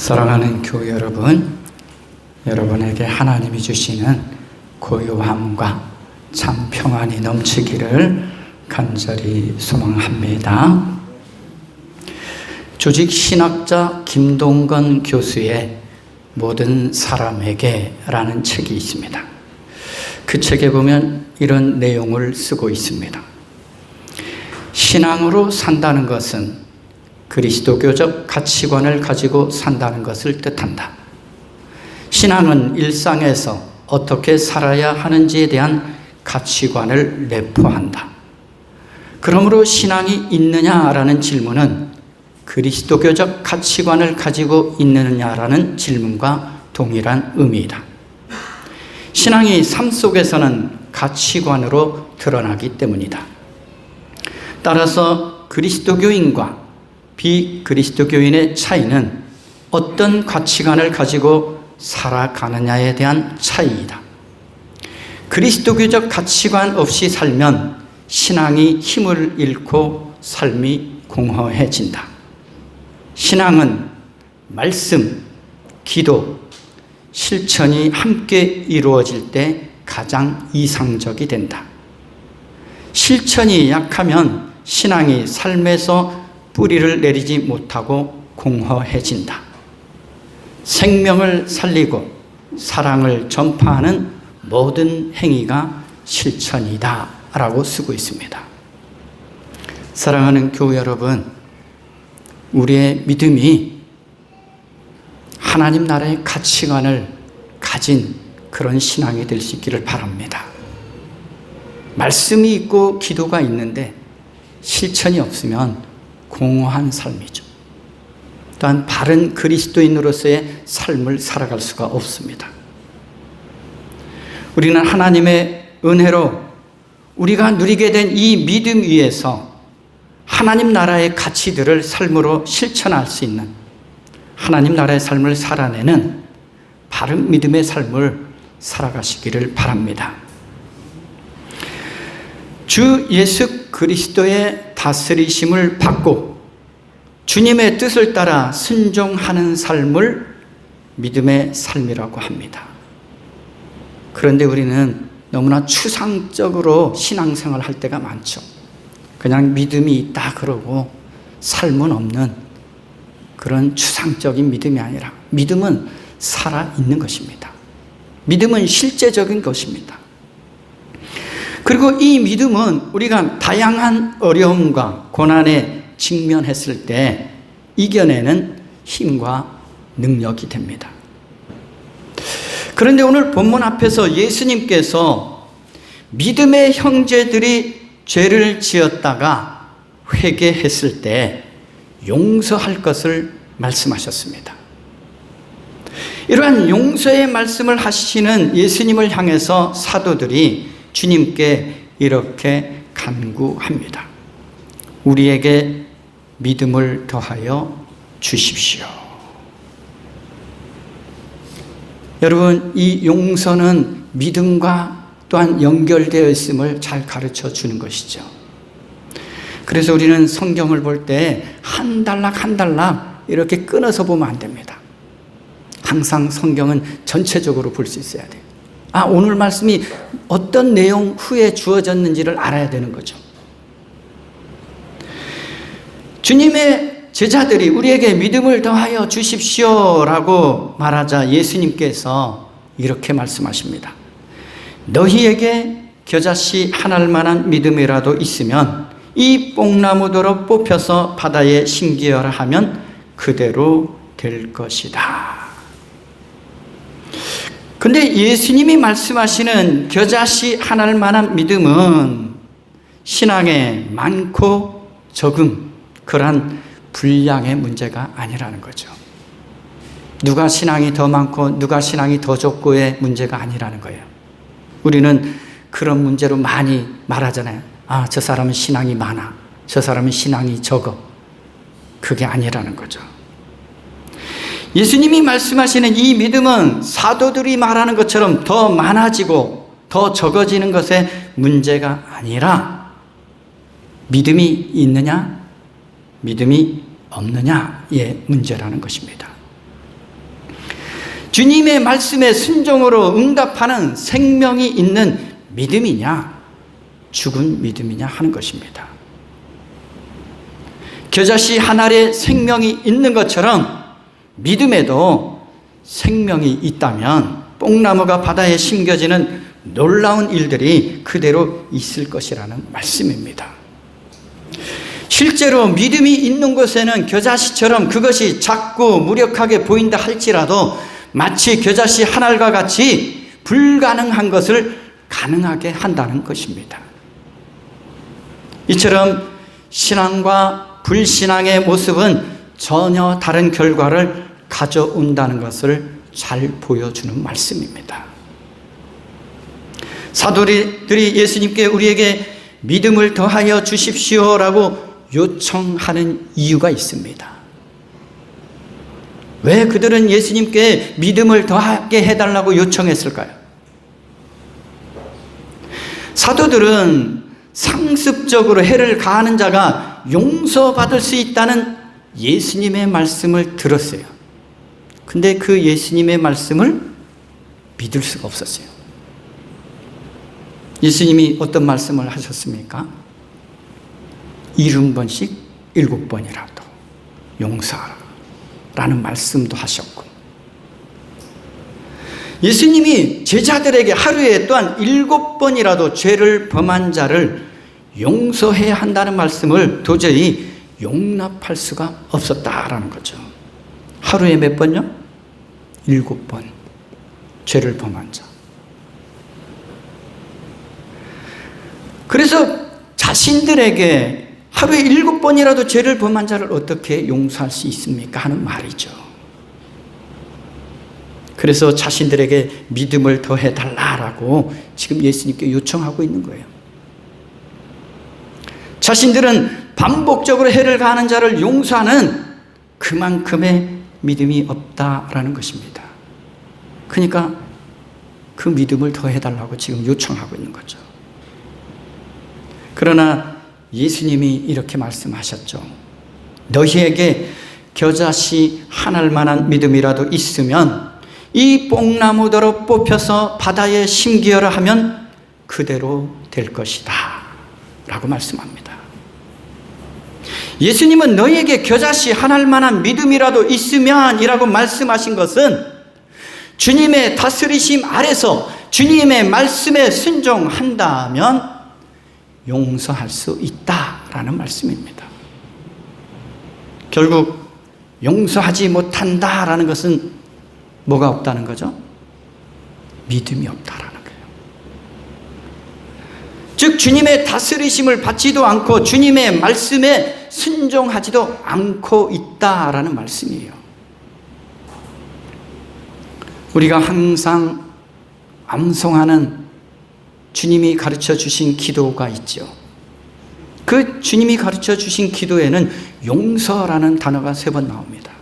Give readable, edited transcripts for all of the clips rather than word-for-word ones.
사랑하는 교회 여러분, 여러분에게 하나님이 주시는 고요함과 참 평안이 넘치기를 간절히 소망합니다. 조직 신학자 김동건 교수의 모든 사람에게 라는 책이 있습니다. 그 책에 보면 이런 내용을 쓰고 있습니다. 신앙으로 산다는 것은 그리스도교적 가치관을 가지고 산다는 것을 뜻한다. 신앙은 일상에서 어떻게 살아야 하는지에 대한 가치관을 내포한다. 그러므로 신앙이 있느냐라는 질문은 그리스도교적 가치관을 가지고 있느냐라는 질문과 동일한 의미이다. 신앙이 삶 속에서는 가치관으로 드러나기 때문이다. 따라서 그리스도교인과 비그리스도교인의 차이는 어떤 가치관을 가지고 살아가느냐에 대한 차이이다. 그리스도교적 가치관 없이 살면 신앙이 힘을 잃고 삶이 공허해진다. 신앙은 말씀, 기도, 실천이 함께 이루어질 때 가장 이상적이 된다. 실천이 약하면 신앙이 삶에서 뿌리를 내리지 못하고 공허해진다. 생명을 살리고 사랑을 전파하는 모든 행위가 실천이다 라고 쓰고 있습니다. 사랑하는 교회 여러분, 우리의 믿음이 하나님 나라의 가치관을 가진 그런 신앙이 될 수 있기를 바랍니다. 말씀이 있고 기도가 있는데 실천이 없으면 공허한 삶이죠. 또한 바른 그리스도인으로서의 삶을 살아갈 수가 없습니다. 우리는 하나님의 은혜로 우리가 누리게 된 이 믿음 위에서 하나님 나라의 가치들을 삶으로 실천할 수 있는 하나님 나라의 삶을 살아내는 바른 믿음의 삶을 살아가시기를 바랍니다. 주 예수 그리스도의 다스리심을 받고 주님의 뜻을 따라 순종하는 삶을 믿음의 삶이라고 합니다. 그런데 우리는 너무나 추상적으로 신앙생활을 할 때가 많죠. 그냥 믿음이 있다 그러고 삶은 없는 그런 추상적인 믿음이 아니라 믿음은 살아있는 것입니다. 믿음은 실제적인 것입니다. 그리고 이 믿음은 우리가 다양한 어려움과 고난에 직면했을 때 이겨내는 힘과 능력이 됩니다. 그런데 오늘 본문 앞에서 예수님께서 믿음의 형제들이 죄를 지었다가 회개했을 때 용서할 것을 말씀하셨습니다. 이러한 용서의 말씀을 하시는 예수님을 향해서 사도들이 주님께 이렇게 간구합니다. 우리에게 믿음을 더하여 주십시오. 여러분, 이 용서는 믿음과 또한 연결되어 있음을 잘 가르쳐 주는 것이죠. 그래서 우리는 성경을 볼 때 한 단락 한 단락 이렇게 끊어서 보면 안 됩니다. 항상 성경은 전체적으로 볼 수 있어야 돼요. 오늘 말씀이 어떤 내용 후에 주어졌는지를 알아야 되는 거죠. 주님의 제자들이 우리에게 믿음을 더하여 주십시오라고 말하자 예수님께서 이렇게 말씀하십니다. 너희에게 겨자씨 하나일 만한 믿음이라도 있으면 이 뽕나무도로 뽑혀서 바다에 심기어라 하면 그대로 될 것이다. 근데 예수님이 말씀하시는 겨자씨 하나일 만한 믿음은 신앙의 많고 적음, 그러한 분량의 문제가 아니라는 거죠. 누가 신앙이 더 많고 누가 신앙이 더 적고의 문제가 아니라는 거예요. 우리는 그런 문제로 많이 말하잖아요. 저 사람은 신앙이 많아, 저 사람은 신앙이 적어. 그게 아니라는 거죠. 예수님이 말씀하시는 이 믿음은 사도들이 말하는 것처럼 더 많아지고 더 적어지는 것의 문제가 아니라 믿음이 있느냐, 믿음이 없느냐의 문제라는 것입니다. 주님의 말씀에 순종으로 응답하는 생명이 있는 믿음이냐, 죽은 믿음이냐 하는 것입니다. 겨자씨 한 알에 생명이 있는 것처럼 믿음에도 생명이 있다면 뽕나무가 바다에 심겨지는 놀라운 일들이 그대로 있을 것이라는 말씀입니다. 실제로 믿음이 있는 곳에는 겨자씨처럼 그것이 작고 무력하게 보인다 할지라도 마치 겨자씨 한 알과 같이 불가능한 것을 가능하게 한다는 것입니다. 이처럼 신앙과 불신앙의 모습은 전혀 다른 결과를 가져온다는 것을 잘 보여주는 말씀입니다. 사도들이 예수님께 우리에게 믿음을 더하여 주십시오라고 요청하는 이유가 있습니다. 왜 그들은 예수님께 믿음을 더하게 해달라고 요청했을까요? 사도들은 상습적으로 해를 가하는 자가 용서받을 수 있다는 예수님의 말씀을 들었어요. 근데 그 예수님의 말씀을 믿을 수가 없었어요. 예수님이 어떤 말씀을 하셨습니까? 70번씩 7번이라도 용서하라 라는 말씀도 하셨고, 예수님이 제자들에게 하루에 또한 7번이라도 죄를 범한 자를 용서해야 한다는 말씀을 도저히 용납할 수가 없었다라는 거죠. 하루에 몇 번요? 7번 죄를 범한 자. 그래서 자신들에게 하루에 7번이라도 죄를 범한 자를 어떻게 용서할 수 있습니까? 하는 말이죠. 그래서 자신들에게 믿음을 더해달라고 지금 예수님께 요청하고 있는 거예요. 자신들은 반복적으로 해를 가하는 자를 용서하는 그만큼의 믿음이 없다라는 것입니다. 그러니까 그 믿음을 더해달라고 지금 요청하고 있는 거죠. 그러나 예수님이 이렇게 말씀하셨죠. 너희에게 겨자씨 한 알만한 믿음이라도 있으면 이 뽕나무더러 뽑혀서 바다에 심기어라 하면 그대로 될 것이다 라고 말씀합니다. 예수님은 너희에게 겨자씨 한 알만한 믿음이라도 있으면 이라고 말씀하신 것은 주님의 다스리심 아래서 주님의 말씀에 순종한다면 용서할 수 있다라는 말씀입니다. 결국 용서하지 못한다라는 것은 뭐가 없다는 거죠? 믿음이 없다라는 거예요. 즉 주님의 다스리심을 받지도 않고 주님의 말씀에 순종하지도 않고 있다라는 말씀이에요. 우리가 항상 암송하는 주님이 가르쳐 주신 기도가 있죠. 그 주님이 가르쳐 주신 기도에는 용서라는 단어가 3번 나옵니다.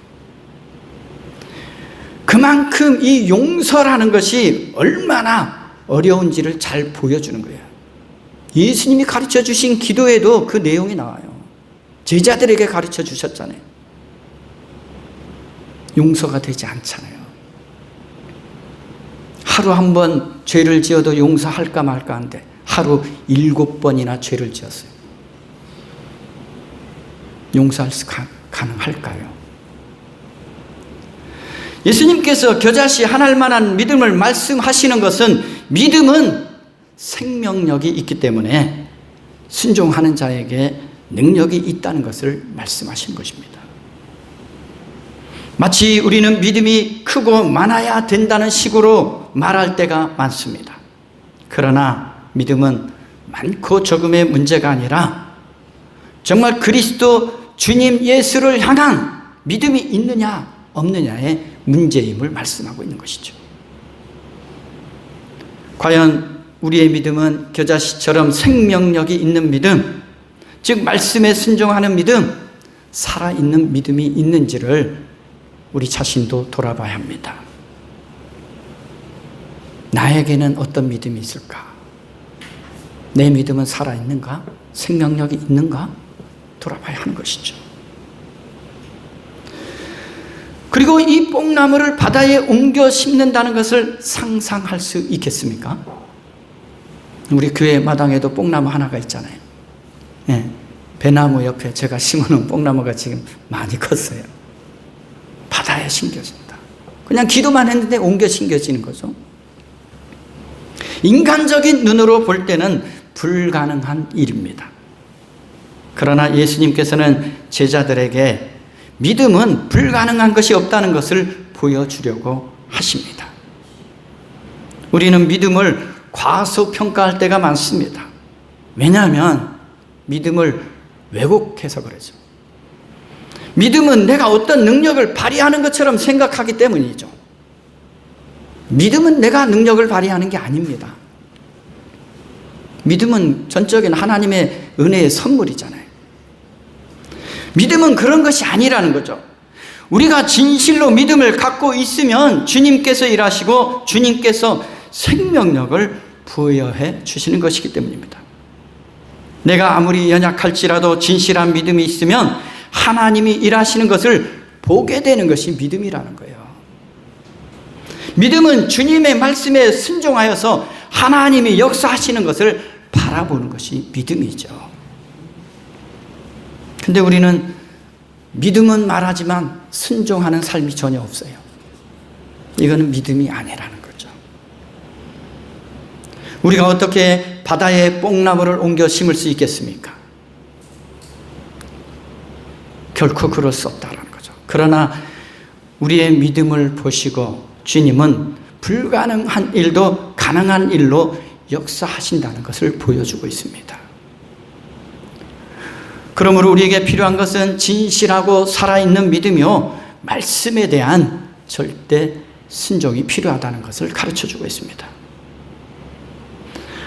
그만큼 이 용서라는 것이 얼마나 어려운지를 잘 보여주는 거예요. 예수님이 가르쳐 주신 기도에도 그 내용이 나와요. 제자들에게 가르쳐 주셨잖아요. 용서가 되지 않잖아요. 하루 한 번 죄를 지어도 용서할까 말까 하는데 하루 7번이나 죄를 지었어요. 용서할 수 가능할까요? 예수님께서 겨자씨 한 알만한 믿음을 말씀하시는 것은 믿음은 생명력이 있기 때문에 순종하는 자에게 능력이 있다는 것을 말씀하신 것입니다. 마치 우리는 믿음이 크고 많아야 된다는 식으로 말할 때가 많습니다. 그러나 믿음은 많고 적음의 문제가 아니라 정말 그리스도 주님 예수를 향한 믿음이 있느냐 없느냐의 문제임을 말씀하고 있는 것이죠. 과연 우리의 믿음은 겨자씨처럼 생명력이 있는 믿음, 즉 말씀에 순종하는 믿음, 살아있는 믿음이 있는지를 우리 자신도 돌아봐야 합니다. 나에게는 어떤 믿음이 있을까? 내 믿음은 살아있는가? 생명력이 있는가? 돌아봐야 하는 것이죠. 그리고 이 뽕나무를 바다에 옮겨 심는다는 것을 상상할 수 있겠습니까? 우리 교회 마당에도 뽕나무 하나가 있잖아요. 네, 배나무 옆에 제가 심어놓은 뽕나무가 지금 많이 컸어요. 바다에 심겨진다. 그냥 기도만 했는데 옮겨 심겨지는 거죠. 인간적인 눈으로 볼 때는 불가능한 일입니다. 그러나 예수님께서는 제자들에게 믿음은 불가능한 것이 없다는 것을 보여주려고 하십니다. 우리는 믿음을 과소평가할 때가 많습니다. 왜냐하면 믿음을 왜곡해서 그러죠. 믿음은 내가 어떤 능력을 발휘하는 것처럼 생각하기 때문이죠. 믿음은 내가 능력을 발휘하는 게 아닙니다. 믿음은 전적인 하나님의 은혜의 선물이잖아요. 믿음은 그런 것이 아니라는 거죠. 우리가 진실로 믿음을 갖고 있으면 주님께서 일하시고 주님께서 생명력을 부여해 주시는 것이기 때문입니다. 내가 아무리 연약할지라도 진실한 믿음이 있으면 하나님이 일하시는 것을 보게 되는 것이 믿음이라는 거예요. 믿음은 주님의 말씀에 순종하여서 하나님이 역사하시는 것을 바라보는 것이 믿음이죠. 근데 우리는 믿음은 말하지만 순종하는 삶이 전혀 없어요. 이거는 믿음이 아니라는 거죠. 우리가 어떻게 바다에 뽕나무를 옮겨 심을 수 있겠습니까? 결코 그럴 수 없다는 거죠. 그러나 우리의 믿음을 보시고 주님은 불가능한 일도 가능한 일로 역사하신다는 것을 보여주고 있습니다. 그러므로 우리에게 필요한 것은 진실하고 살아있는 믿음이요, 말씀에 대한 절대 순종이 필요하다는 것을 가르쳐주고 있습니다.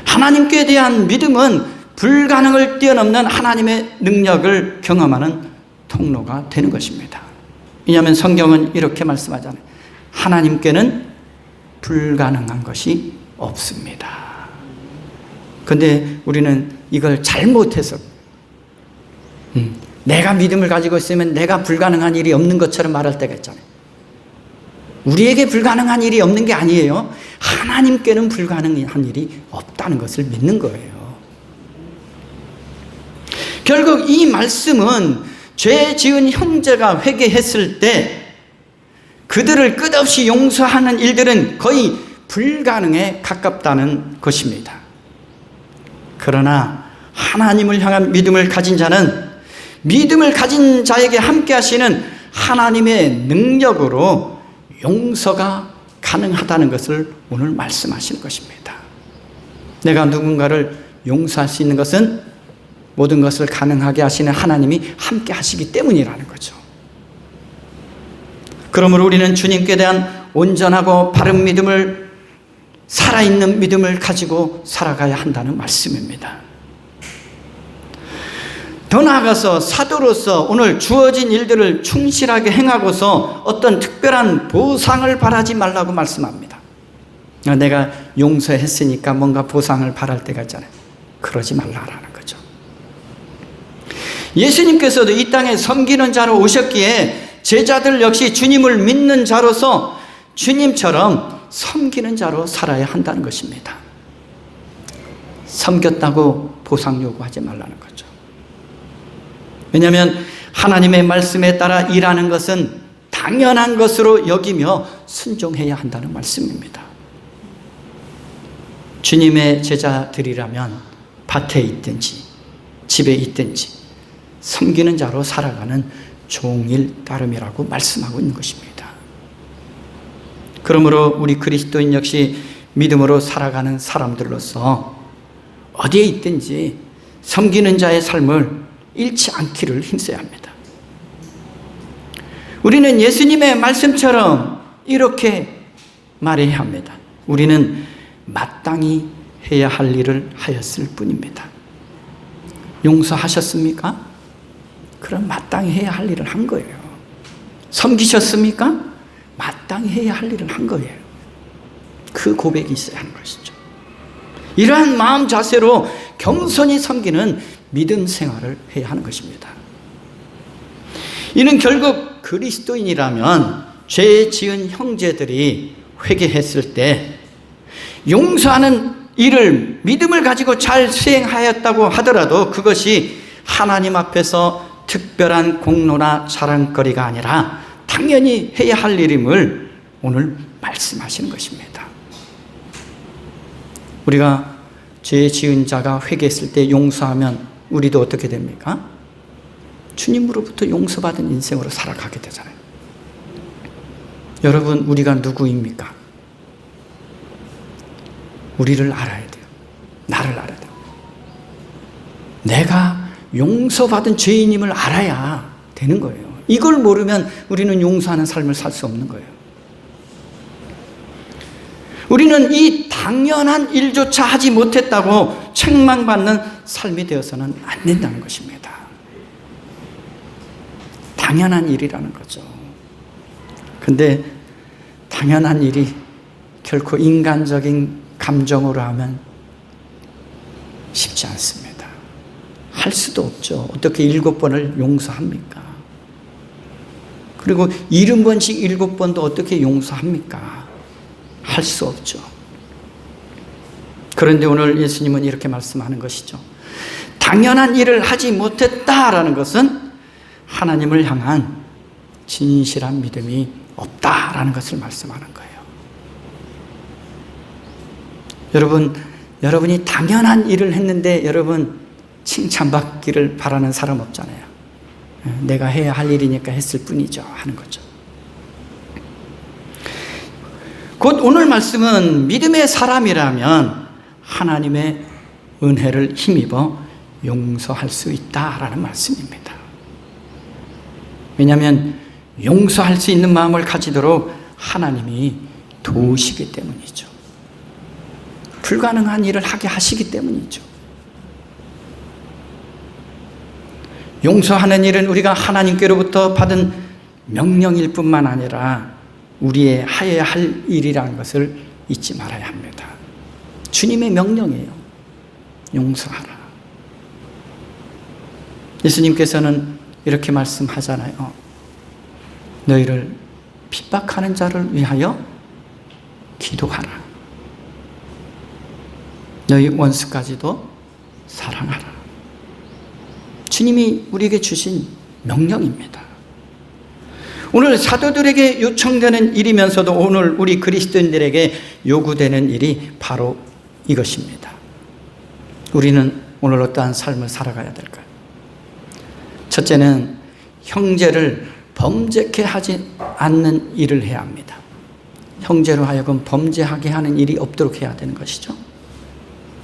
하나님께 대한 믿음은 불가능을 뛰어넘는 하나님의 능력을 경험하는 통로가 되는 것입니다. 왜냐하면 성경은 이렇게 말씀하잖아요. 하나님께는 불가능한 것이 없습니다. 그런데 우리는 이걸 잘못해서 내가 믿음을 가지고 있으면 내가 불가능한 일이 없는 것처럼 말할 때가 있잖아요. 우리에게 불가능한 일이 없는 게 아니에요. 하나님께는 불가능한 일이 없다는 것을 믿는 거예요. 결국 이 말씀은 죄 지은 형제가 회개했을 때 그들을 끝없이 용서하는 일들은 거의 불가능에 가깝다는 것입니다. 그러나 하나님을 향한 믿음을 가진 자는 믿음을 가진 자에게 함께 하시는 하나님의 능력으로 용서가 가능하다는 것을 오늘 말씀하시는 것입니다. 내가 누군가를 용서할 수 있는 것은 모든 것을 가능하게 하시는 하나님이 함께 하시기 때문이라는 거죠. 그러므로 우리는 주님께 대한 온전하고 바른 믿음을, 살아있는 믿음을 가지고 살아가야 한다는 말씀입니다. 더 나아가서 사도로서 오늘 주어진 일들을 충실하게 행하고서 어떤 특별한 보상을 바라지 말라고 말씀합니다. 내가 용서했으니까 뭔가 보상을 바랄 때가 있잖아요. 그러지 말라라는 거죠. 예수님께서도 이 땅에 섬기는 자로 오셨기에 제자들 역시 주님을 믿는 자로서 주님처럼 섬기는 자로 살아야 한다는 것입니다. 섬겼다고 보상 요구하지 말라는 거죠. 왜냐하면 하나님의 말씀에 따라 일하는 것은 당연한 것으로 여기며 순종해야 한다는 말씀입니다. 주님의 제자들이라면 밭에 있든지 집에 있든지 섬기는 자로 살아가는 종일 따름이라고 말씀하고 있는 것입니다. 그러므로 우리 그리스도인 역시 믿음으로 살아가는 사람들로서 어디에 있든지 섬기는 자의 삶을 잃지 않기를 힘써야 합니다. 우리는 예수님의 말씀처럼 이렇게 말해야 합니다. 우리는 마땅히 해야 할 일을 하였을 뿐입니다. 용서하셨습니까? 그럼 마땅히 해야 할 일을 한 거예요. 섬기셨습니까? 마땅히 해야 할 일을 한 거예요. 그 고백이 있어야 하는 것이죠. 이러한 마음 자세로 겸손히 섬기는 믿음 생활을 해야 하는 것입니다. 이는 결국 그리스도인이라면 죄 지은 형제들이 회개했을 때 용서하는 일을 믿음을 가지고 잘 수행하였다고 하더라도 그것이 하나님 앞에서 특별한 공로나 자랑거리가 아니라 당연히 해야 할 일임을 오늘 말씀하시는 것입니다. 우리가 죄 지은 자가 회개했을 때 용서하면 우리도 어떻게 됩니까? 주님으로부터 용서받은 인생으로 살아가게 되잖아요. 여러분, 우리가 누구입니까? 우리를 알아야 돼요. 나를 알아야 돼요. 내가 용서받은 죄인임을 알아야 되는 거예요. 이걸 모르면 우리는 용서하는 삶을 살 수 없는 거예요. 우리는 이 당연한 일조차 하지 못했다고 책망받는 삶이 되어서는 안 된다는 것입니다. 당연한 일이라는 거죠. 근데 당연한 일이 결코 인간적인 감정으로 하면 쉽지 않습니다. 할 수도 없죠. 어떻게 7번을 용서합니까? 그리고 70번씩 7번도 어떻게 용서합니까? 할 수 없죠. 그런데 오늘 예수님은 이렇게 말씀하는 것이죠. 당연한 일을 하지 못했다라는 것은 하나님을 향한 진실한 믿음이 없다라는 것을 말씀하는 거예요. 여러분이 당연한 일을 했는데 여러분 칭찬받기를 바라는 사람 없잖아요. 내가 해야 할 일이니까 했을 뿐이죠 하는 거죠. 곧 오늘 말씀은 믿음의 사람이라면 하나님의 은혜를 힘입어 용서할 수 있다라는 말씀입니다. 왜냐하면 용서할 수 있는 마음을 가지도록 하나님이 도우시기 때문이죠. 불가능한 일을 하게 하시기 때문이죠. 용서하는 일은 우리가 하나님께로부터 받은 명령일 뿐만 아니라 우리의 하여야 할 일이라는 것을 잊지 말아야 합니다. 주님의 명령이에요. 용서하라. 예수님께서는 이렇게 말씀하잖아요. 너희를 핍박하는 자를 위하여 기도하라. 너희 원수까지도 사랑하라. 주님이 우리에게 주신 명령입니다. 오늘 사도들에게 요청되는 일이면서도 오늘 우리 그리스도인들에게 요구되는 일이 바로 이것입니다. 우리는 오늘 어떠한 삶을 살아가야 될까요? 첫째는 형제를 범죄케 하지 않는 일을 해야 합니다. 형제로 하여금 범죄하게 하는 일이 없도록 해야 되는 것이죠.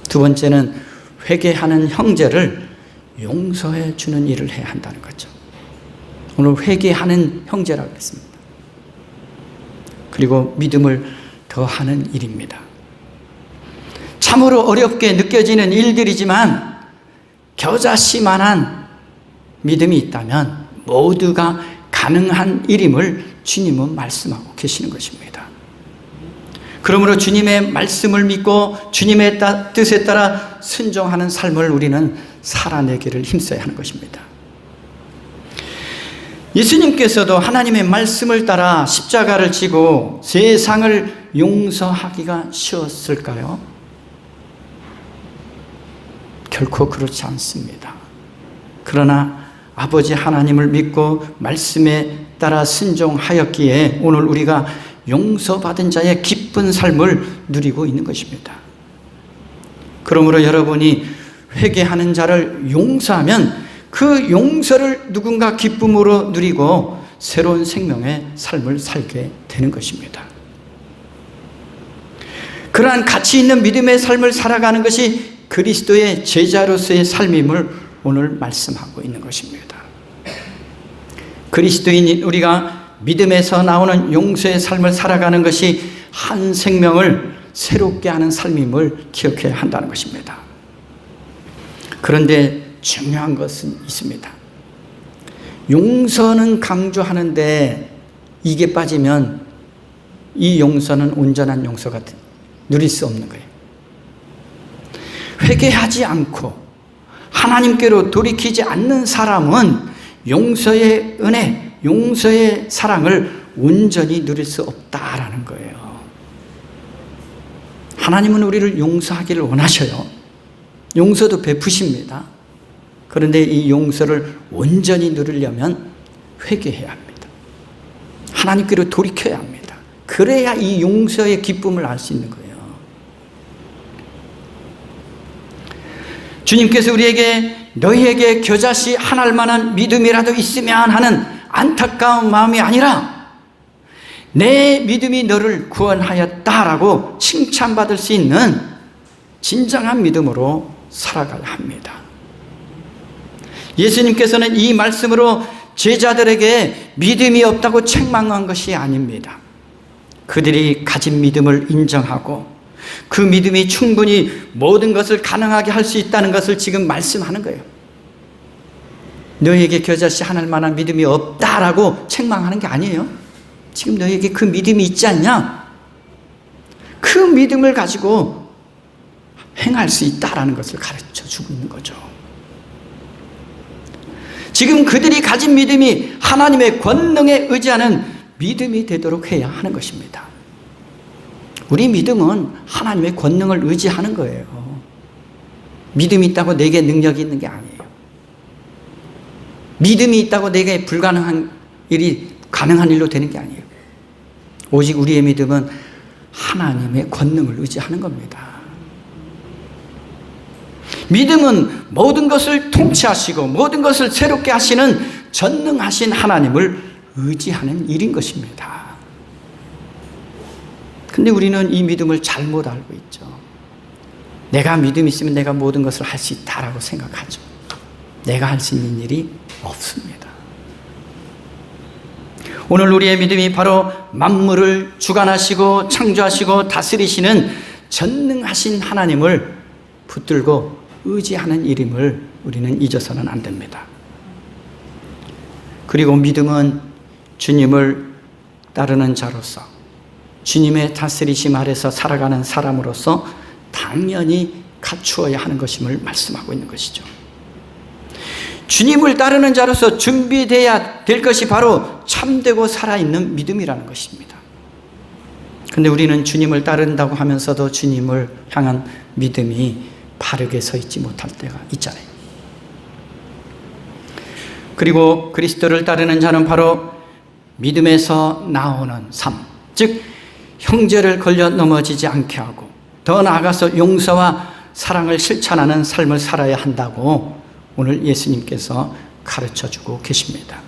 두 번째는 회개하는 형제를 용서해 주는 일을 해야 한다는 거죠. 오늘 회개하는 형제라고 했습니다. 그리고 믿음을 더하는 일입니다. 참으로 어렵게 느껴지는 일들이지만 겨자씨만한 믿음이 있다면 모두가 가능한 일임을 주님은 말씀하고 계시는 것입니다. 그러므로 주님의 말씀을 믿고 주님의 뜻에 따라 순종하는 삶을 우리는 살아내기를 힘써야 하는 것입니다. 예수님께서도 하나님의 말씀을 따라 십자가를 지고 세상을 용서하기가 쉬웠을까요? 결코 그렇지 않습니다. 그러나 아버지 하나님을 믿고 말씀에 따라 순종하였기에 오늘 우리가 용서받은 자의 기쁜 삶을 누리고 있는 것입니다. 그러므로 여러분이 회개하는 자를 용서하면 그 용서를 누군가 기쁨으로 누리고 새로운 생명의 삶을 살게 되는 것입니다. 그러한 가치 있는 믿음의 삶을 살아가는 것이 그리스도의 제자로서의 삶임을 오늘 말씀하고 있는 것입니다. 그리스도인인 우리가 믿음에서 나오는 용서의 삶을 살아가는 것이 한 생명을 새롭게 하는 삶임을 기억해야 한다는 것입니다. 그런데 중요한 것은 있습니다. 용서는 강조하는데 이게 빠지면 이 용서는 온전한 용서가 누릴 수 없는 거예요. 회개하지 않고 하나님께로 돌이키지 않는 사람은 용서의 은혜, 용서의 사랑을 온전히 누릴 수 없다라는 거예요. 하나님은 우리를 용서하기를 원하셔요. 용서도 베푸십니다. 그런데 이 용서를 온전히 누리려면 회개해야 합니다. 하나님께로 돌이켜야 합니다. 그래야 이 용서의 기쁨을 알 수 있는 거예요. 주님께서 우리에게 너희에게 겨자씨 한 알만한 믿음이라도 있으면 하는 안타까운 마음이 아니라 내 믿음이 너를 구원하였다라고 칭찬받을 수 있는 진정한 믿음으로 살아가야 합니다. 예수님께서는 이 말씀으로 제자들에게 믿음이 없다고 책망한 것이 아닙니다. 그들이 가진 믿음을 인정하고 그 믿음이 충분히 모든 것을 가능하게 할 수 있다는 것을 지금 말씀하는 거예요. 너희에게 겨자씨 한 알만한 믿음이 없다라고 책망하는 게 아니에요. 지금 너희에게 그 믿음이 있지 않냐? 그 믿음을 가지고 행할 수 있다라는 것을 가르쳐 주고 있는 거죠. 지금 그들이 가진 믿음이 하나님의 권능에 의지하는 믿음이 되도록 해야 하는 것입니다. 우리 믿음은 하나님의 권능을 의지하는 거예요. 믿음이 있다고 내게 능력이 있는 게 아니에요. 믿음이 있다고 내게 불가능한 일이 가능한 일로 되는 게 아니에요. 오직 우리의 믿음은 하나님의 권능을 의지하는 겁니다. 믿음은 모든 것을 통치하시고 모든 것을 새롭게 하시는 전능하신 하나님을 의지하는 일인 것입니다. 근데 우리는 이 믿음을 잘못 알고 있죠. 내가 믿음이 있으면 내가 모든 것을 할 수 있다라고 생각하죠. 내가 할 수 있는 일이 없습니다. 오늘 우리의 믿음이 바로 만물을 주관하시고 창조하시고 다스리시는 전능하신 하나님을 붙들고 의지하는 일임을 우리는 잊어서는 안 됩니다. 그리고 믿음은 주님을 따르는 자로서 주님의 다스리심 아래서 살아가는 사람으로서 당연히 갖추어야 하는 것임을 말씀하고 있는 것이죠. 주님을 따르는 자로서 준비되어야 될 것이 바로 참되고 살아있는 믿음이라는 것입니다. 그런데 우리는 주님을 따른다고 하면서도 주님을 향한 믿음이 바르게 서 있지 못할 때가 있잖아요. 그리고 그리스도를 따르는 자는 바로 믿음에서 나오는 삶, 즉 형제를 걸려 넘어지지 않게 하고 더 나아가서 용서와 사랑을 실천하는 삶을 살아야 한다고 오늘 예수님께서 가르쳐주고 계십니다.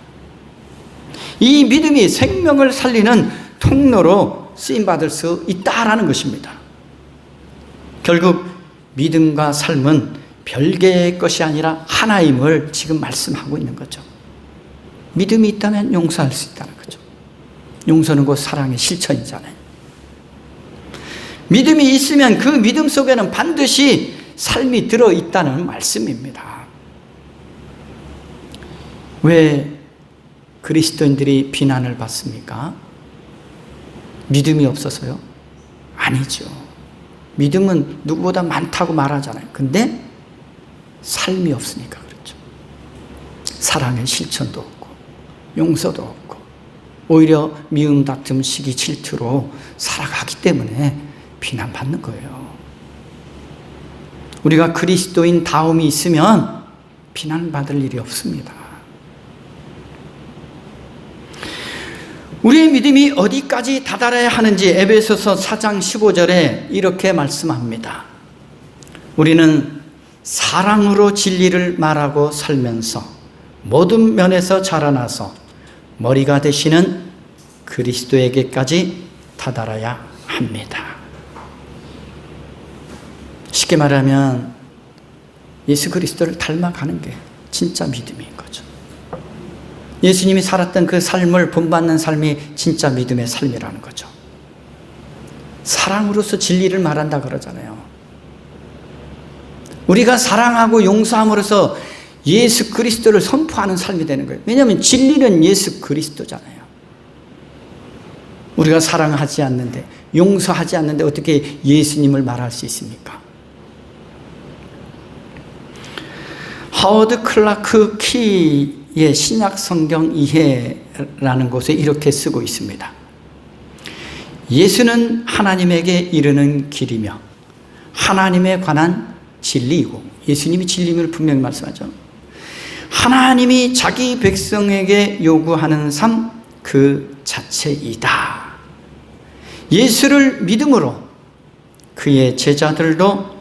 이 믿음이 생명을 살리는 통로로 쓰임받을 수 있다라는 것입니다. 결국 믿음과 삶은 별개의 것이 아니라 하나임을 지금 말씀하고 있는 거죠. 믿음이 있다면 용서할 수 있다는 거죠. 용서는 곧 사랑의 실천이잖아요. 믿음이 있으면 그 믿음 속에는 반드시 삶이 들어있다는 말씀입니다. 왜 그리스도인들이 비난을 받습니까? 믿음이 없어서요? 아니죠. 믿음은 누구보다 많다고 말하잖아요. 근데 삶이 없으니까 그렇죠. 사랑의 실천도 없고 용서도 없고 오히려 미움, 다툼, 시기, 질투로 살아가기 때문에 비난받는 거예요. 우리가 그리스도인 다움이 있으면 비난받을 일이 없습니다. 우리의 믿음이 어디까지 다다라야 하는지 에베소서 4장 15절에 이렇게 말씀합니다. 우리는 사랑으로 진리를 말하고 살면서 모든 면에서 자라나서 머리가 되시는 그리스도에게까지 다다라야 합니다. 쉽게 말하면 예수 그리스도를 닮아가는 게 진짜 믿음인 거죠. 예수님이 살았던 그 삶을 본받는 삶이 진짜 믿음의 삶이라는 거죠. 사랑으로서 진리를 말한다 그러잖아요. 우리가 사랑하고 용서함으로써 예수 그리스도를 선포하는 삶이 되는 거예요. 왜냐하면 진리는 예수 그리스도잖아요. 우리가 사랑하지 않는데, 용서하지 않는데 어떻게 예수님을 말할 수 있습니까? 하워드 클라크 키 신약 성경 이해라는 곳에 이렇게 쓰고 있습니다. 예수는 하나님에게 이르는 길이며 하나님에 관한 진리이고, 예수님이 진리임을 분명히 말씀하죠. 하나님이 자기 백성에게 요구하는 삶 그 자체이다. 예수를 믿음으로 그의 제자들도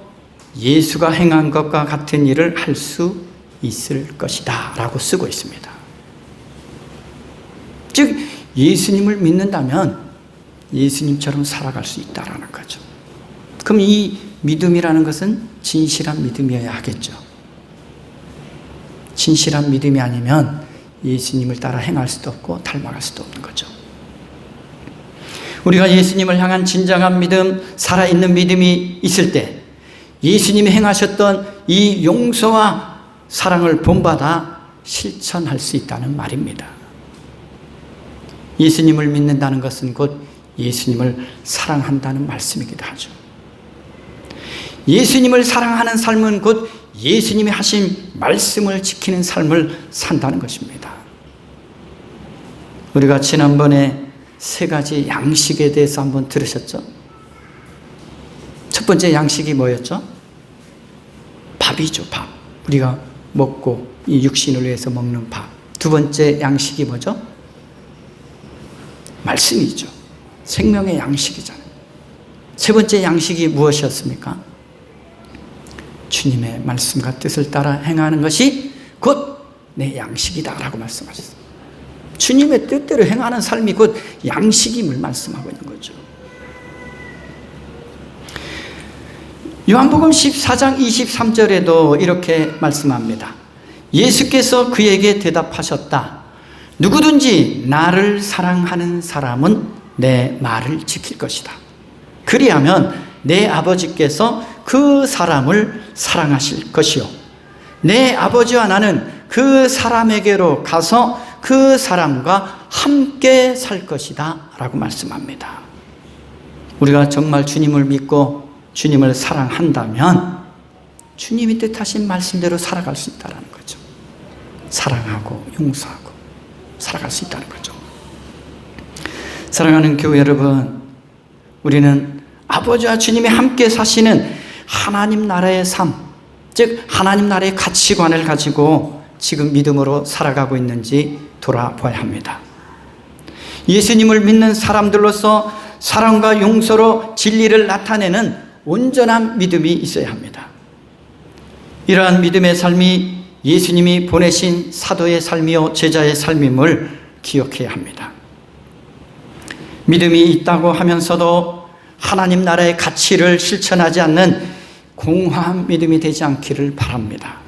예수가 행한 것과 같은 일을 할 수 있을 것이다 라고 쓰고 있습니다. 즉 예수님을 믿는다면 예수님처럼 살아갈 수 있다는 거죠. 그럼 이 믿음이라는 것은 진실한 믿음이어야 하겠죠. 진실한 믿음이 아니면 예수님을 따라 행할 수도 없고 닮아갈 수도 없는 거죠. 우리가 예수님을 향한 진정한 믿음, 살아있는 믿음이 있을 때 예수님이 행하셨던 이 용서와 사랑을 본받아 실천할 수 있다는 말입니다. 예수님을 믿는다는 것은 곧 예수님을 사랑한다는 말씀이기도 하죠. 예수님을 사랑하는 삶은 곧 예수님이 하신 말씀을 지키는 삶을 산다는 것입니다. 우리가 지난번에 3가지 양식에 대해서 한번 들으셨죠? 첫 번째 양식이 뭐였죠? 밥이죠, 밥. 우리가 먹고 이 육신을 위해서 먹는 밥. 두 번째 양식이 뭐죠? 말씀이죠. 생명의 양식이잖아요. 세 번째 양식이 무엇이었습니까? 주님의 말씀과 뜻을 따라 행하는 것이 곧 내 양식이다 라고 말씀하셨어요. 주님의 뜻대로 행하는 삶이 곧 양식임을 말씀하고 있는 거죠. 요한복음 14장 23절에도 이렇게 말씀합니다. 예수께서 그에게 대답하셨다. 누구든지 나를 사랑하는 사람은 내 말을 지킬 것이다. 그리하면 내 아버지께서 그 사람을 사랑하실 것이요, 내 아버지와 나는 그 사람에게로 가서 그 사람과 함께 살 것이다 라고 말씀합니다. 우리가 정말 주님을 믿고 주님을 사랑한다면 주님이 뜻하신 말씀대로 살아갈 수 있다는 거죠. 사랑하고 용서하고 살아갈 수 있다는 거죠. 사랑하는 교회 여러분, 우리는 아버지와 주님이 함께 사시는 하나님 나라의 삶, 즉 하나님 나라의 가치관을 가지고 지금 믿음으로 살아가고 있는지 돌아봐야 합니다. 예수님을 믿는 사람들로서 사랑과 용서로 진리를 나타내는 온전한 믿음이 있어야 합니다. 이러한 믿음의 삶이 예수님이 보내신 사도의 삶이요 제자의 삶임을 기억해야 합니다. 믿음이 있다고 하면서도 하나님 나라의 가치를 실천하지 않는 공허한 믿음이 되지 않기를 바랍니다.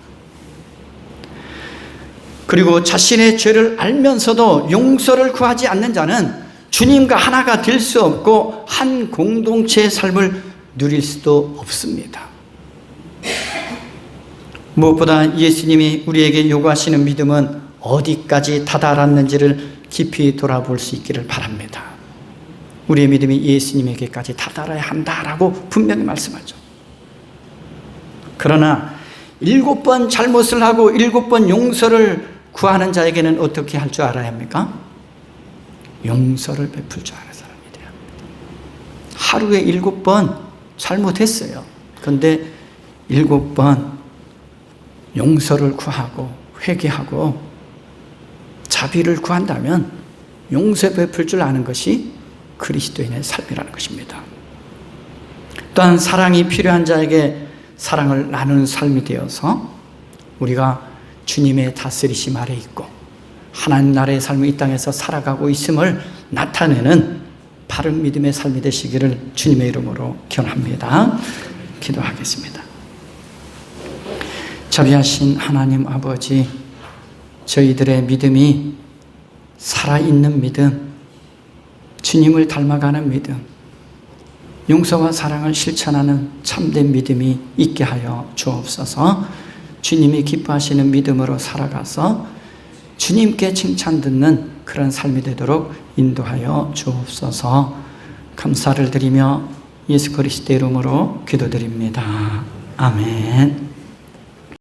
그리고 자신의 죄를 알면서도 용서를 구하지 않는 자는 주님과 하나가 될 수 없고 한 공동체의 삶을 누릴 수도 없습니다. 무엇보다 예수님이 우리에게 요구하시는 믿음은 어디까지 다다랐는지를 깊이 돌아볼 수 있기를 바랍니다. 우리의 믿음이 예수님에게까지 다다라야 한다라고 분명히 말씀하죠. 그러나 7번 잘못을 하고 7번 용서를 구하는 자에게는 어떻게 할 줄 알아야 합니까? 용서를 베풀 줄 아는 사람이 돼야 합니다. 하루에 7번 잘못했어요. 그런데 7번 용서를 구하고 회개하고 자비를 구한다면 용서 베풀 줄 아는 것이 그리스도인의 삶이라는 것입니다. 또한 사랑이 필요한 자에게 사랑을 나누는 삶이 되어서 우리가 주님의 다스리심 아래 있고 하나님 나라의 삶을 이 땅에서 살아가고 있음을 나타내는 바른 믿음의 삶이 되시기를 주님의 이름으로 기원합니다. 기도하겠습니다. 자비하신 하나님 아버지, 저희들의 믿음이 살아있는 믿음, 주님을 닮아가는 믿음, 용서와 사랑을 실천하는 참된 믿음이 있게 하여 주옵소서. 주님이 기뻐하시는 믿음으로 살아가서 주님께 칭찬 듣는 그런 삶이 되도록 인도하여 주옵소서. 감사를 드리며 예수 그리스도의 이름으로 기도드립니다. 아멘.